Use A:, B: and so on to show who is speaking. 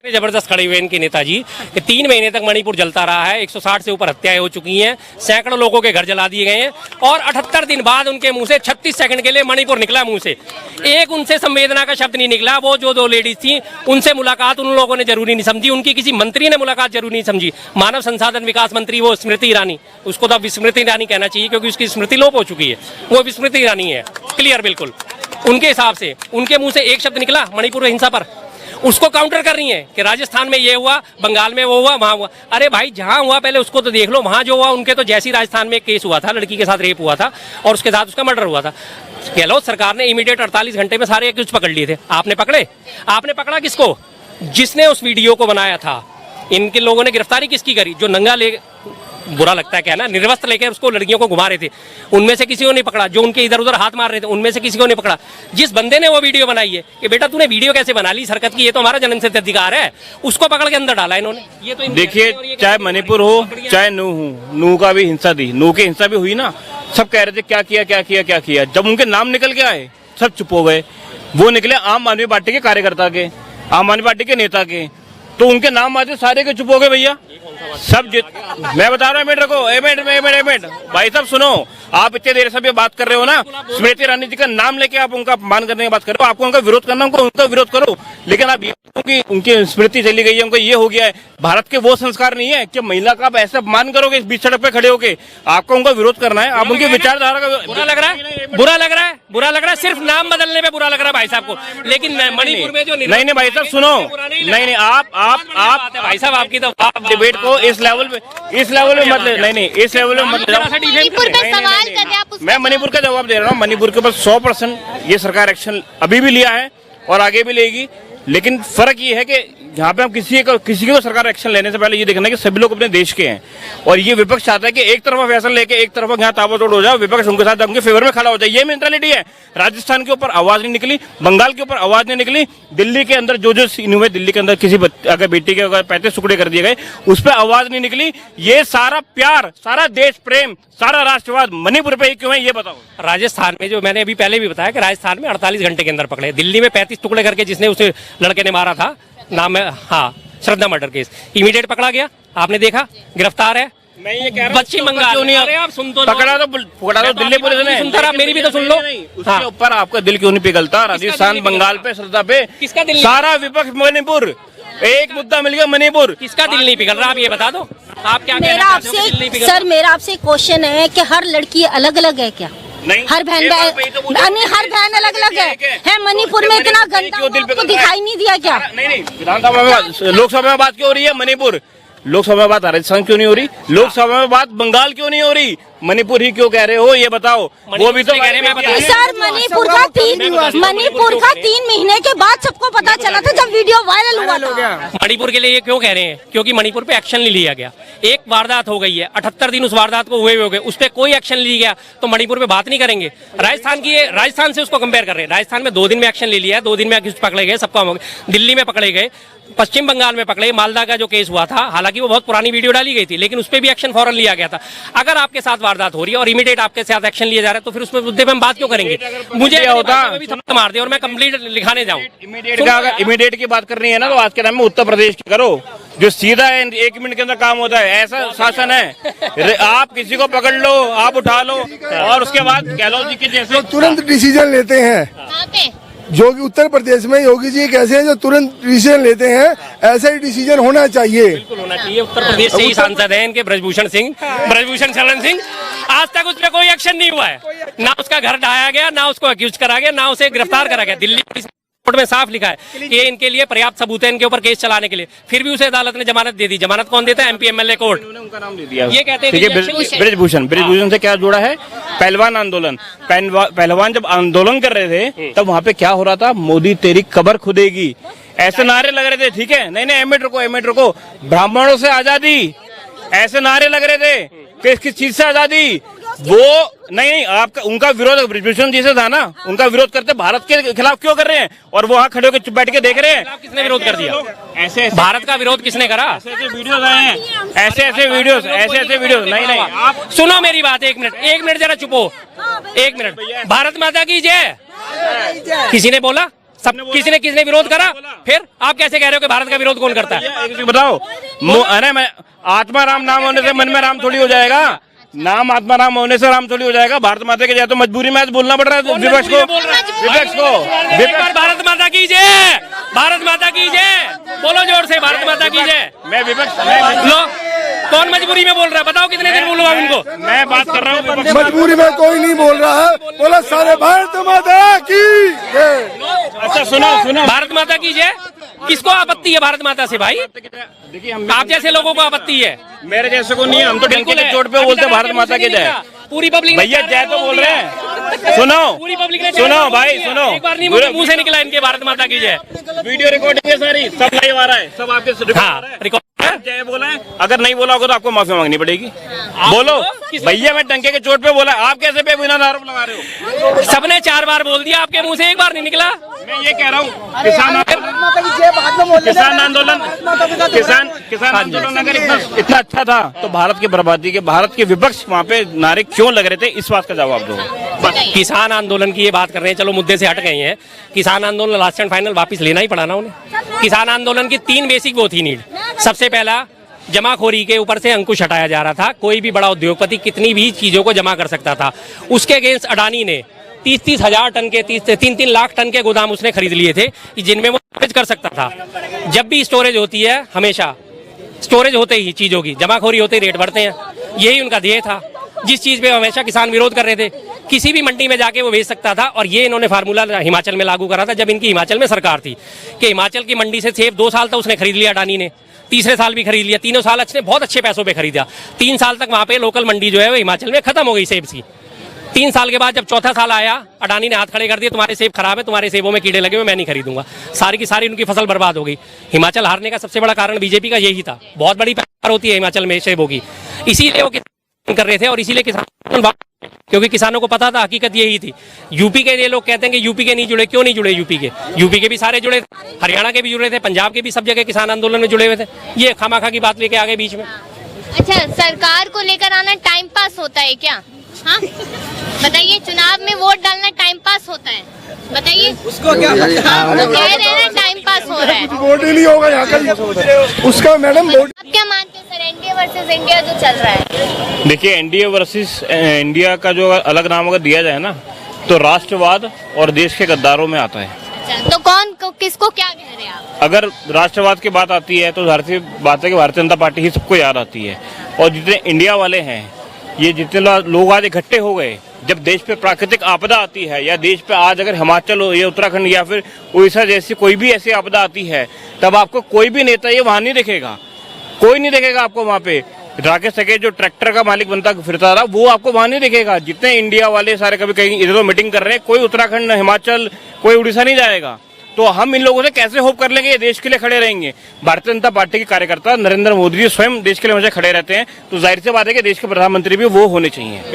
A: जबरदस्त खड़े हुए इनके नेताजी कि 3 महीने तक मणिपुर जलता रहा है, 160 से ऊपर हत्याएं हो चुकी हैं, सैकड़ों लोगों के घर जला दिए गए हैं और 78 दिन बाद उनके मुंह से 36 सेकंड के लिए मणिपुर निकला मुंह से। एक उनसे संवेदना का शब्द नहीं निकला। वो जो 2 लेडीज थी उनसे मुलाकात उन लोगों ने जरूरी नहीं समझी, उनकी किसी मंत्री ने मुलाकात जरूरी नहीं समझी। मानव संसाधन विकास मंत्री वो स्मृति ईरानी, उसको तो अब स्मृति ईरानी कहना चाहिए क्योंकि उसकी स्मृति लोप हो चुकी है। वो स्मृति ईरानी है, क्लियर बिल्कुल। उनके हिसाब से उनके मुंह से एक शब्द निकला मणिपुर हिंसा पर, उसको काउंटर कर रही हैं कि राजस्थान में ये हुआ, बंगाल में वो हुआ, वहां हुआ। अरे भाई जहां हुआ पहले उसको तो देख लो। वहां जो हुआ उनके तो जैसी राजस्थान में एक केस हुआ था, लड़की के साथ रेप हुआ था और उसके साथ उसका मर्डर हुआ था। गहलोत सरकार ने इमीडिएट 48 घंटे में सारे एक्यूज पकड़ लिए थे। आपने पकड़े? आपने पकड़ा किसको? जिसने उस वीडियो को बनाया था। इनके लोगों ने गिरफ्तारी किसकी करी? जो नंगा ले, बुरा लगता है कहना, निर्वस्त्र लेकर उसको लड़कियों को घुमा रहे थे, उनमें से किसी को नहीं पकड़ा। जो उनके इधर उधर हाथ मार रहे थे उनमें से किसी को नहीं पकड़ा। जिस बंदे ने वो वीडियो बनाई है कि बेटा तूने वीडियो कैसे बना ली इस हरकत की, ये तो हमारा जन्मसिद्ध अधिकार है, उसको पकड़ के अंदर डाला इन्होंने। ये तो
B: देखिए, चाहे मणिपुर हो चाहे नूह का भी हिंसा थी, नूह की हिंसा भी हुई ना। सब कह रहे थे क्या किया क्या किया क्या किया। जब उनके नाम निकल के आए सब चुप हो गए। वो निकले आम आदमी पार्टी के कार्यकर्ता के, आम आदमी पार्टी के नेता के, तो उनके नाम आते सारे के चुप हो गए भैया सब। मैं बता रहा हूँ, मिनट रखो, मिनट भाई साहब सुनो। आप इतने देर से भी बात कर रहे हो ना, स्मृति ईरानी जी का नाम लेके आप उनका अपमान करने की बात कर रहे हो। आपको उनका विरोध करना, उनका विरोध करो, लेकिन आप उनकी स्मृति चली गई है, उनको ये हो गया है। भारत के वो संस्कार नहीं है कि महिला का आप ऐसे अपमान करोगे इस बीच सड़क पे खड़े होके। आपको उनका विरोध करना है। आप उनकी विचारधारा का
A: बुरा लग रहा है, बुरा लग रहा है, बुरा लग रहा है। सिर्फ नाम बदलने पे बुरा लग रहा है भाई साहब को। लेकिन मणिपुर में जो
B: नहीं भाई साहब सुनो, नहीं आप
A: भाई साहब आपकी तो
B: आप डिबेट को इस लेवल पे मत नहीं इस लेवल में मत। मैं मणिपुर का जवाब दे रहा हूँ। मणिपुर के ऊपर 100% ये सरकार एक्शन अभी भी लिया है और आगे भी लेगी। लेकिन फर्क ये है कि यहाँ पे हम किसी को सरकार एक्शन लेने से पहले ये देखना है कि सभी लोग अपने देश के हैं। और ये विपक्ष चाहता है कि एक तरफा फैसला लेके एक तरफा यहाँ ताबड़तोड़ हो जाए, विपक्ष उनके साथ उनके फेवर में खड़ा हो जाए। ये मेंटालिटी है। राजस्थान के ऊपर आवाज नहीं निकली, बंगाल के ऊपर आवाज नहीं निकली, दिल्ली के अंदर जो सीन हुए, दिल्ली के अंदर किसी अगर बेटी के अगर 35 टुकड़े कर दिए गए उस पर आवाज नहीं निकली। ये सारा प्यार, सारा देश प्रेम, सारा राष्ट्रवाद मणिपुर पे ही क्यों है ये बताओ।
A: राजस्थान में जो मैंने अभी पहले भी बताया कि राजस्थान में 48 घंटे के अंदर पकड़े। दिल्ली में 35 टुकड़े करके जिसने उसे लड़के ने मारा था, नाम है हाँ श्रद्धा मर्डर केस, इमीडिएट पकड़ा गया। आपने देखा, गिरफ्तार है।
B: मैं ये कह रहा
A: पश्चिम बंगाल नहीं, अरे आप सुन तो
B: पकड़ा तो दिल्ली पुलिस ने।
A: सुनता आप मेरी भी तो सुन लो।
B: उसके ऊपर आपका दिल क्यों नहीं पिघलता? राजस्थान, बंगाल पे, श्रद्धा पे,
A: किसका दिल?
B: सारा विपक्ष मणिपुर, एक मुद्दा मिल गया मणिपुर।
A: किसका दिल नहीं पिघल रहा आप ये बता दो। आप क्या
C: मेरा आपसे क्वेश्चन है कि हर लड़की अलग अलग है क्या?
B: नहीं,
C: हर बहन हर बहन अलग अलग है। मणिपुर में इतना गंदा आपको दिखाई नहीं दिया क्या?
B: नहीं विधानसभा में, लोकसभा में बात क्यों हो रही है मणिपुर? लोकसभा में बात राजस्थान क्यों नहीं हो रही? लोकसभा में बात बंगाल क्यों नहीं हो रही? मणिपुर ही क्यों कह रहे हो ये बताओ? वो भी तो कह रहे हैं
C: सर, मणिपुर का 3 महीने के बाद सबको पता चला था जब वीडियो वायरल हुआ था।
A: मणिपुर के लिए ये क्यों कह रहे हैं? क्योंकि मणिपुर पे एक्शन नहीं लिया गया। एक वारदात हो गई है, 78 दिन उस वारदात को हुए हो गए, उस पर कोई एक्शन लिया गया तो मणिपुर पे बात नहीं करेंगे। राजस्थान से उसको कंपेयर कर रहे हैं। राजस्थान में 2 दिन में एक्शन ले लिया है, 2 दिन में पकड़े गए, सबका हो गया। दिल्ली में पकड़े गए, पश्चिम बंगाल में पकड़े, मालदा का जो केस हुआ था, हालांकि वो बहुत पुरानी वीडियो डाली गई थी लेकिन उस पर भी एक्शन फौरन लिया गया था। अगर आपके साथ वारदात हो रही है और इमीडिएट आपके साथ एक्शन लिया जा रहा है तो फिर उसमें मुद्दे पे हम बात क्यों करेंगे? मुझे होता मार दे और मैं कंप्लीट लिखाने जाऊं।
B: इमीडिएट की बात करनी है ना तो आज के टाइम में उत्तर प्रदेश की करो, जो सीधा है 1 मिनट के अंदर काम होता है। ऐसा शासन है। आप किसी को पकड़ लो, आप उठा लो और उसके बाद गहलोत जी के जैसे
D: तुरंत डिसीजन लेते हैं। जो कि उत्तर प्रदेश में योगी जी एक ऐसे हैं जो तुरंत डिसीजन लेते हैं। ऐसा ही डिसीजन होना चाहिए,
A: बिल्कुल होना चाहिए। उत्तर प्रदेश से ही सांसद है इनके ब्रजभूषण शरण सिंह। आज तक उस पर कोई एक्शन नहीं हुआ है। ना उसका घर ढाया गया, ना उसको अक्यूज करा गया, ना उसे गिरफ्तार करा गया। दिल्ली पुलिस कोर्ट में साफ लिखा है कि इनके लिए पर्याप्त सबूत है इनके ऊपर केस चलाने के लिए, फिर भी उसे अदालत ने जमानत दे दी। जमानत कौन देता है? MP MLA court.
B: उनका नाम दे दिया।
A: ये कहते हैं
B: ब्रजभूषण से क्या जुड़ा है? पहलवान आंदोलन। पहलवान जब आंदोलन कर रहे थे तब वहाँ पे क्या हो रहा था? मोदी तेरी कब्र खुदेगी, ऐसे नारे लग रहे थे। ठीक है, नहीं एमिट रुको, ब्राह्मणों से आजादी, ऐसे नारे लग रहे थे। किस चीज से आजादी? वो नहीं आपका उनका विरोध ब्रजभूषण जी से था ना, उनका विरोध करते भारत के खिलाफ क्यों कर रहे हैं? और वो वहाँ खड़े होकर चुप बैठ के देख रहे हैं।
A: किसने विरोध कर दिया?
B: ऐसे
A: भारत का विरोध किसने करा?
B: ऐसे वीडियोस आए हैं, ऐसे वीडियोस। नहीं
A: आप सुनो मेरी बात, 1 मिनट जरा चुपो। 1 मिनट। भारत माता की जय। किसी ने बोला? सब किसने विरोध करा? फिर आप कैसे कह रहे हो कि भारत का विरोध कौन करता है?
B: एक चीज बताओ, अरे मैं आत्मा राम नाम होने से मन में राम थोड़ी हो जाएगा। नाम आत्मा राम होने से राम थोड़ी हो जाएगा। भारत माता के जाए तो मजबूरी में आज बोलना पड़ रहा है विपक्ष को।
A: विपक्ष भारत माता की जय, भारत माता की जय बोलो जोर से, भारत माता की जय।
B: मैं विपक्ष
A: लो, कौन मजबूरी में बोल रहा है? बताओ कितने दिन बोलूंगा उनको?
B: मैं बात कर रहा हूँ,
D: मजबूरी में कोई नहीं बोल रहा है, बोला सारे भारत माता की जय।
B: अच्छा सुनो,
A: भारत माता की जय। किसको आपत्ति है भारत माता से भाई?
B: देखिए
A: आप जैसे लोगों को आपत्ति है,
B: मेरे जैसे को नहीं है। हम तो डंके के चोट पे बोलते हैं भारत माता की जय।
A: पूरी पब्लिक
B: भैया जय तो बोल रहे हैं। सुनो,
A: पूरी पब्लिक ने
B: सुनो भाई सुनो,
A: एक बार नहीं मुंह से निकला इनके भारत माता की जय।
B: वीडियो रिकॉर्डिंग है सारी, सब लाइव आ रहा है, सब आपके
A: हाँ रिकॉर्ड
B: जय बोला है। अगर नहीं बोला होगा तो आपको माफी मांगनी पड़ेगी। बोलो भैया, मैं डंके के चोट पे बोला, आप कैसे पे बिना आरोप लगा रहे हो?
A: सबने 4 बार बोल दिया, आपके मुंह से एक बार नहीं निकला।
B: मैं ये कह रहा हूँ, किसान आंदोलन अगर इतना अच्छा था तो भारत की बर्बादी के, भारत के विपक्ष वहाँ पे नारे क्यों लग रहे थे, इस बात का जवाब दो।
A: किसान आंदोलन की ये बात कर रहे हैं, चलो मुद्दे से हट गए हैं। किसान आंदोलन लास्ट एंड फाइनल वापस लेना ही पड़ा ना उन्हें। किसान आंदोलन की 3 बेसिक वो थी नीड। सबसे पहला, जमाखोरी के ऊपर से अंकुश हटाया जा रहा था। कोई भी बड़ा उद्योगपति कितनी भी चीजों को जमा कर सकता था। उसके अगेंस्ट अडानी ने 30-30 हजार टन के 3-3 लाख टन के गोदाम उसने खरीद लिए थे, जिनमें वो स्टोरेज कर सकता था। जब भी स्टोरेज होती है, हमेशा स्टोरेज होते ही चीजों की जमाखोरी होते ही रेट बढ़ते हैं। यही उनका ध्येय था, जिस चीज पे हमेशा किसान विरोध कर रहे थे। किसी भी मंडी में जाके वो बेच सकता था। और ये इन्होंने फार्मूला हिमाचल में लागू करा था, जब इनकी हिमाचल में सरकार थी, कि हिमाचल की मंडी से सेब 2 साल तक उसने खरीद लिया अडानी ने, तीसरे साल भी खरीद लिया, तीनों साल अच्छे बहुत अच्छे पैसों पे खरीदा। 3 साल तक वहां पे लोकल मंडी जो है वो हिमाचल में खत्म हो गई सेब की। 3 साल के बाद जब चौथा साल आया, अडानी ने हाथ खड़े कर दिए, तुम्हारे सेब खराब है, तुम्हारे सेबों में कीड़े लगे हुए, मैं नहीं खरीदूंगा। सारी की सारी उनकी फसल बर्बाद हो गई। हिमाचल हारने का सबसे बड़ा कारण बीजेपी का यही था। बहुत बड़ी पैदावार होती है हिमाचल में सेबों की, इसीलिए वो किसान कर रहे थे और इसीलिए किसान, क्योंकि किसानों को पता था, हकीकत यही थी। यूपी के ये लोग कहते हैं कि यूपी के नहीं जुड़े, क्यों नहीं जुड़े? यूपी के भी सारे जुड़े थे, हरियाणा के भी जुड़े थे, पंजाब के भी, सब जगह किसान आंदोलन में जुड़े हुए थे। ये खामाखा की बात लेके आ गए बीच में।
E: अच्छा, सरकार को लेकर आना टाइम पास होता है क्या? हाँ बताइए, चुनाव में वोट डालना टाइम पास होता है? बताइए उसको क्या कह रहे हैं ना, टाइम पास हो रहा है।
D: वोट ही नहीं होगा यहाँ का उसका मैडम वोट।
E: आप क्या मानते हैं सर, एनडीए वर्सेस इंडिया जो चल रहा है?
B: देखिए, एनडीए वर्सेस इंडिया का जो अलग नाम अगर दिया जाए ना, तो राष्ट्रवाद और देश के गद्दारों में आता है।
E: अच्छा, तो किसको क्या कह रहे हैं आप?
B: अगर राष्ट्रवाद की बात आती है तो जाहिर सी बात है कि भारतीय जनता पार्टी ही सबको याद आती है। और जितने इंडिया वाले हैं, ये जितने लोग आज इकट्ठे हो गए, जब देश पे प्राकृतिक आपदा आती है, या देश पे आज अगर हिमाचल हो या उत्तराखंड या फिर उड़ीसा जैसी कोई भी ऐसी आपदा आती है, तब आपको कोई भी नेता ये वहां नहीं दिखेगा। कोई नहीं दिखेगा आपको वहां पे। राकेश सके जो ट्रैक्टर का मालिक बनता फिरता रहा, वो आपको वहां नहीं दिखेगा। जितने इंडिया वाले सारे कभी कहीं इधर तो मीटिंग कर रहे हैं, कोई उत्तराखंड, हिमाचल, कोई उड़ीसा नहीं जाएगा। तो हम इन लोगों से कैसे होप कर लेंगे ये देश के लिए खड़े रहेंगे? भारतीय जनता पार्टी के कार्यकर्ता नरेंद्र मोदी जी स्वयं देश के लिए हमेशा खड़े रहते हैं, तो जाहिर सी बात है कि देश के प्रधानमंत्री भी वो होने चाहिए।